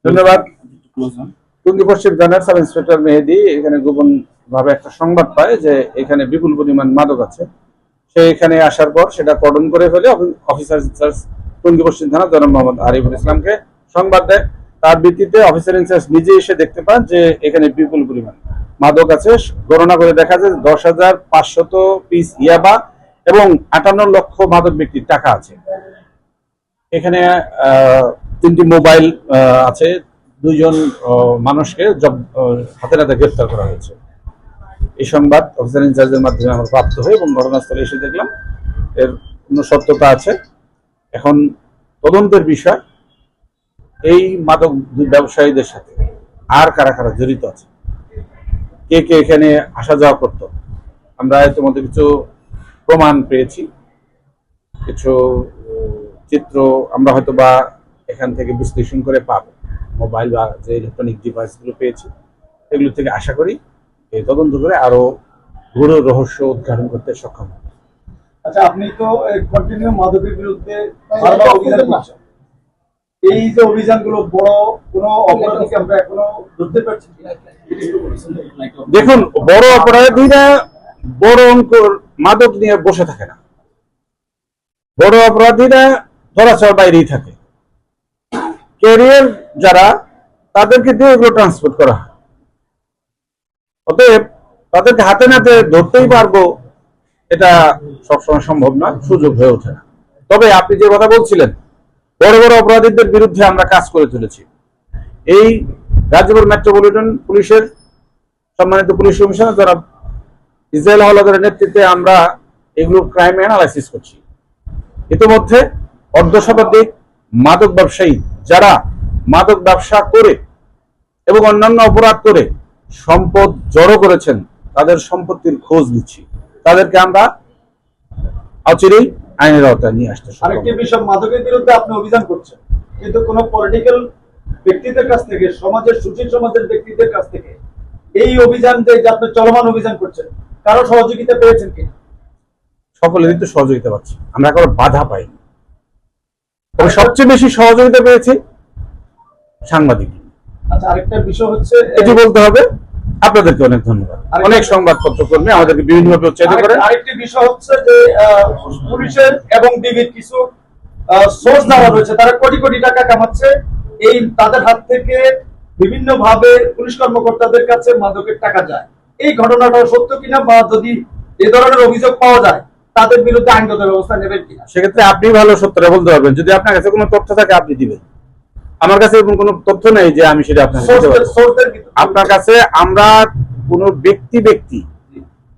ধন্যবাদ। টঙ্গী পশ্চিম থানার sub inspector মেহেদী এখানে গোপন ভাবে একটা সংবাদ পায় যে এখানে বিপুল পরিমাণ মাদক আছে। সে এখানে আসার পর সেটা কর্ডন করে ফেলে অফিসার ইনচার্জ টঙ্গী পশ্চিম থানা জনাব মোহাম্মদ আরিফুল ইসলামকে সংবাদ দেয়। তার ভিত্তিতে অফিসার ইনচার্জ নিজে এসে দেখতে পান যে এখানে বিপুল পরিমাণ মাদক আছে। গণনা করে দেখা যায় 10,500 পিস ইয়াবা এবং 58 লক্ষ মাদক ব্যক্তির টাকা আছে। এখানে 3টি মোবাইল আছে। 2 জন মানুষকে হাতে নাতে গ্রেফতার করা হয়েছে। এই সংবাদ অফিসার ইনচার্জের মাধ্যমে আমরা প্রাপ্ত হই এবং ঘটনাস্থলে এসে দেখলাম এর কোনো সত্যতা আছে। এখন তদন্তের বিষয় এই মাদক ব্যবসায়ীদের সাথে আর কারা কারা জড়িত আছে, কে কে এখানে আসা যাওয়া করত। আমরা ইতিমধ্যে কিছু প্রমাণ পেয়েছি, কিছু চিত্র আমরা হয়তো বা এখান থেকে বিশ্লেষণ করে পাবো। মোবাইল বা যে ইলেকট্রনিক ডিভাইসগুলো পেয়েছি এগুলো থেকে আশা করি এই তদন্ত করে আরো গুরু রহস্য উদ্ঘাটন করতে সক্ষম হবে। আচ্ছা, আপনি তো কন্টিনিউ মাদকের বিরুদ্ধে বারবার অভিযান করছেন। এই যে অভিযানগুলো বড় কোনো অপরাধীকে আমরা এখনো ধরতে পারছি? দেখুন, বড় অপরাধীরা বড় অঙ্কের মাদক নিয়ে বসে থাকে না। বড় অপরাধীরা ধরাছোঁয়ার বাইরেই থাকে। ক্যারিয়ার যারা, তাদেরকে দিয়ে এগুলো ট্রান্সপোর্ট করা হয়। অতএব তাদেরকে হাতে নাতে ধরতেই পারবো এটা সবসময় সম্ভব না, সুযোগ হয়ে ওঠে না। তবে আপনি যে কথা বলছিলেন, বড় বড় অপরাধীদের বিরুদ্ধে আমরা কাজ করে চলেছি। এই গাজীপুর মেট্রোপলিটন পুলিশের সম্মানিত পুলিশ কমিশনার যারা ইসরায়েল হাওলাদারের নেতৃত্বে আমরা এগুলো ক্রাইম অ্যানালাইসিস করছি। ইতিমধ্যে অর্ধশতাধিক মাদক ব্যবসায়ী যারা মাদক ব্যবসা করে এবং অন্যান্য অপরাধ করে সম্পদ জড়ো করেছেন, তাদের সম্পত্তির খোঁজ নিচ্ছি। তাদেরকে আমরা অচিরেই আইনের আওতায় নিয়ে আসতে। আরেকটি বিষয়, মাদকের বিরুদ্ধে আপনি অভিযান করছেন, কিন্তু কোন পলিটিক্যাল ব্যক্তিদের কাছ থেকে, সমাজের সুশীল সমাজের ব্যক্তিদের কাছ থেকে এই অভিযান যে আপনি চলমান অভিযান করছেন, কারো সহযোগিতা পেয়েছেন কি? সকলেরই তো সহযোগিতা পাচ্ছি, আমরা কারো বাধা পাইনি। তবে সবচেয়ে বেশি সহযোগিতা পেয়েছি সাংবাদিক। আচ্ছা, আরেকটা বিষয় হচ্ছে, এটি বলতে হবে আপনাদেরকে অনেক ধন্যবাদ। অনেক সংবাদপত্র কর্মী আমাদেরকে বিভিন্নভাবে উৎসাহিত করে। আরেকটি বিষয় হচ্ছে যে পুলিশের এবং ডিবির কিছু সোর্স দ্বারা রয়েছে, তারা কোটি কোটি টাকা কামাচ্ছে। এই তাদের হাত থেকে বিভিন্ন ভাবে পুলিশ কর্মকর্তাদের কাছে মাদকের টাকা যায়। এই ঘটনাটা সত্য কিনা, বা যদি এই ধরনের অভিযোগ পাওয়া যায় তাদের বিরুদ্ধে আইনগত ব্যবস্থা নেবেন কিনা? সেক্ষেত্রে আপনি ভালো সত্যটা বলতে পারবেন। যদি আপনার কাছে কোনো তথ্য থাকে আপনি দিবেন। আমার কাছে এরকম কোনো তথ্য নেই যে আমি সেটা আপনাকে দিতে পারবো। আপনার কাছে আমরা কোনো ব্যক্তি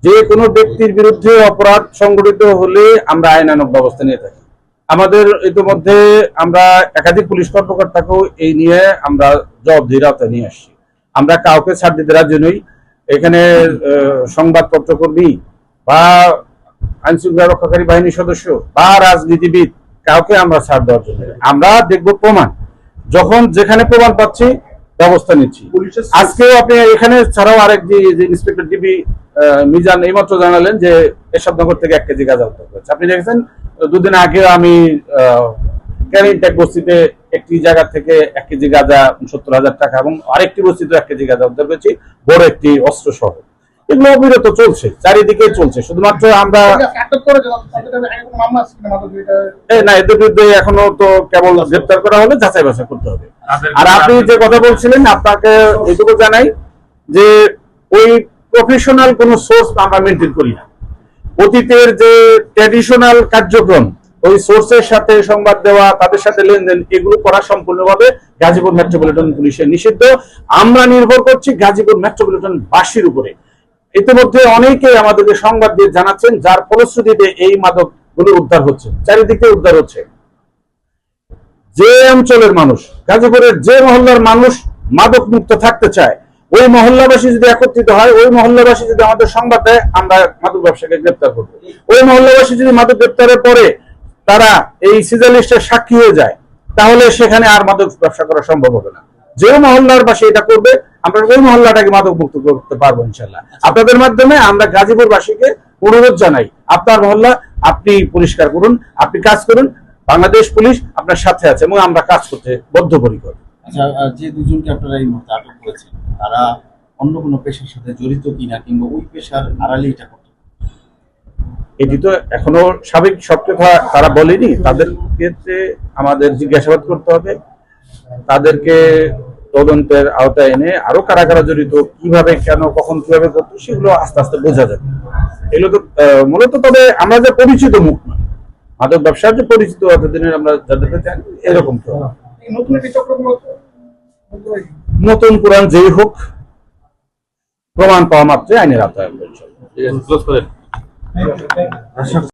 যে কোনো ব্যক্তির বিরুদ্ধে অপরাধ সংঘটিত হলে আমরা আইনানুগ ব্যবস্থা নিয়ে থাকি। আমাদের ইতিমধ্যে আমরা একাধিক পুলিশ কর্মকর্তাকেও এই নিয়ে আমরা জবাবদিহির আওতায় নিয়ে আসছি। আমরা কাউকে ছাড় দিতে রাজি নই। এখানে সংবাদপত্র কর্মী বা আইন শৃঙ্খলা রক্ষাকারী বাহিনীর সদস্য বা রাজনীতিবিদ, কাউকে আমরা ছাড় দেওয়ার জন্য আমরা দেখবো প্রমাণ। যখন যেখানে প্রমাণ পাচ্ছি ব্যবস্থা নিচ্ছি। আজকেও আপনি এখানে ছাড়াও আরেক যে ইন্সপেক্টর ডিবি মিজান এইমাত্র জানালেন যে এরশাদনগর থেকে 1 কেজি গাঁজা উদ্ধার করেছে। আপনি দেখেছেন 2 দিন আগে আমি ক্যারিং ট্যাগ বস্তিতে একটি জায়গা থেকে 1 কেজি গাঁজা 70,000 টাকা এবং আরেকটি বস্তিতে 1 কেজি গাঁজা উদ্ধার করেছি, বড় একটি অস্ত্র সহ। এগুলো অবিরত চলছে, চারিদিকে চলছে। শুধুমাত্র আমরা না, এদের বিরুদ্ধে এখনো তো কেবল গ্রেপ্তার করা হলে যাচাই বাছাই করতে হবে। আর আপনি যে কথা বলছিলেন, আপনাকে এইটুকু জানাই যে ওই প্রফেশনাল কোন সোর্স আমরা মেনটেন করি না। অতীতের যে ট্র্যাডিশনাল কার্যক্রম, ওই সোর্সের সাথে সংবাদ দেওয়া, তাদের সাথে লেনদেন, এগুলো করা সম্পূর্ণভাবে গাজীপুর মেট্রোপলিটন পুলিশের নিষিদ্ধ। আমরা নির্ভর করছি গাজীপুর মেট্রোপলিটন বাসীর উপরে। ইতিমধ্যে অনেকেই আমাদেরকে সংবাদ দিয়ে জানাচ্ছেন যার ফলশ্রুতিতে এই মাদক গুলো উদ্ধার হচ্ছে, চারিদিকে উদ্ধার হচ্ছে। যে অঞ্চলের মানুষ, গাজীপুরের যে মহল্লার মানুষ মাদক মুক্ত থাকতে চায়, ওই মহল্লাবাসী যদি একত্রিত হয়, ওই মহল্লাবাসী যদি আমাদের সংবাদ দেয়, আমরা মাদক ব্যবসাকে গ্রেপ্তার করবো। ওই মহল্লাবাসী যদি মাদক গ্রেপ্তারের পরে তারা এই সিজার লিস্টের সাক্ষী হয়ে যায়, তাহলে সেখানে আর মাদক ব্যবসা করা সম্ভব হবে না। যে মহল্লার বাসী এটা করবে, আমরা ওই মহল্লাটাকে মাদক মুক্ত করতে পারবো ইনশাল্লাহ। আপনাদের মাধ্যমে আমরা গাজীপুরবাসীকে অনুরোধ জানাই, আপনার মহল্লা আপনি পরিষ্কার করুন, আপনি কাজ করুন। বাংলাদেশ পুলিশ আপনার সাথে আছে এবং আমরা কাজ করতে বদ্ধপরিকর। আচ্ছা, যে দুজনকে আপনারা এই মুহূর্তে আটক করেছেন তারা অন্য কোনো পেশার সাথে জড়িত কিনা কিংবা ওই পেশার আড়ালে এটা করতে? এটি তো এখনো স্বাভাবিক সব কথা তারা বলেনি, তাদের ক্ষেত্রে আমাদের জিজ্ঞাসাবাদ করতে হবে, তাদেরকে তদন্তের আওতায় এনে আরো কারা কারা জড়িত, কিভাবে, কেন, কখন, কিভাবে করতো সেগুলো আস্তে আস্তে বোঝা যাবে। এগুলো তো মূলত, তবে আমরা যে পরিচিত মুখ নয়, মাদক ব্যবসার যে পরিচিত এতদিনের আমরা যাদেরকে জানি এরকম তো এই নতুন একটি চক্রগুলো নতুন পুরান যেই হোক, প্রমাণ পাওয়া মাত্রই আইনের আওতায় আনবো ইনশাল্লাহ। ক্লোজ করেন।